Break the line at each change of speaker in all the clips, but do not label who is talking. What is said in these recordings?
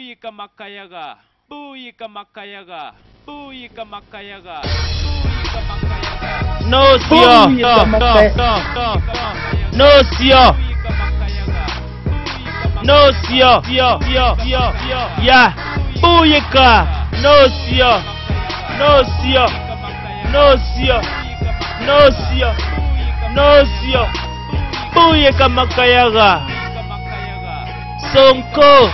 Buika makayaga. Buika makayaga. Buika makayaga.
No, sio. No, sio. No, sio. Ya. Buika. No, sio. No, sio. No, sio. No, sio. No, sio. Buika makayaga. Sonko.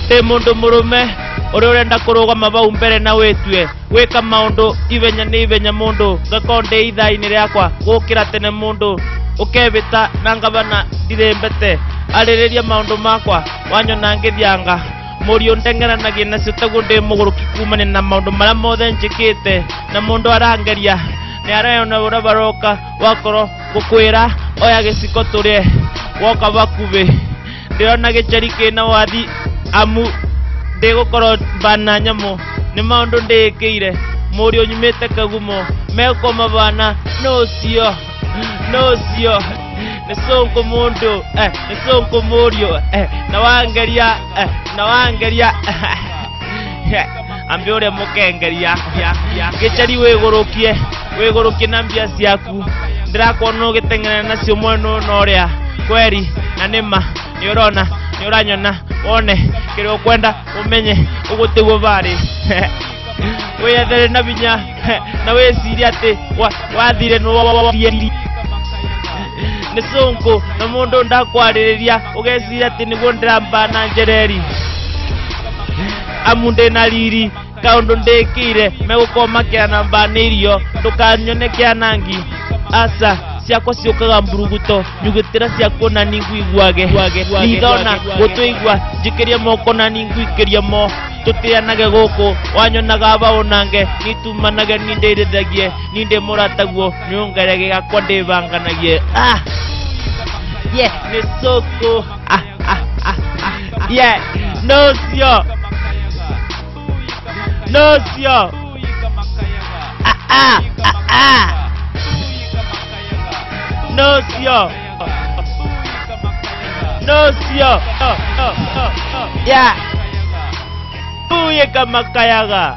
Te mundu murume uri urenda kurugama bau mbere na witue wika maundu ivenya ni ivenya mundu gakonde ithaini riakwa gukira tene mundu ukebita na ngabana ndirembete aririria maundu makwa wanyona ngithianga murio ndengeranagie nacio taguo ndi muguruki kumane na maundu maria mothe njikite na mundu arangeria ni arayona ura baroka wakoro gukwira oya giciko turie woka bakubi ndirona gicari kina wathi amu ndigukorwo bana nyamu ni maundu ndikire murio nyumite kagumo mekoma bana no sio ni sonko mundu ni sonko murio na wangeria ambi uria mukengeria gicari wigurukie na mbia ciaku ndirakwona ugiteng'ena nacio mwena no ria kweri na nima ni urona ni uranyona wone kiri ukwenda umenye ugutiguo bari wiyethere na binya na wiciria ati wathire no ni sonko na mundu ndakwariria ugeciria ati niguo ndiramba na njereri amu ndi na riri kaundu ndikire megukoma kia na mbanirio ndukanyone kia nangi asa ciakwa ciukaga mburuguto nyugitira ciakwo na ningwiguage nithona gutuigua njikirie moko na ningwikiria mo tutianage guku wanyonaga baunange nitumanage nindirithagie ninde murataguo niungerege gakwa ndibanganagie ni soko no sio no sio ya buika makayaga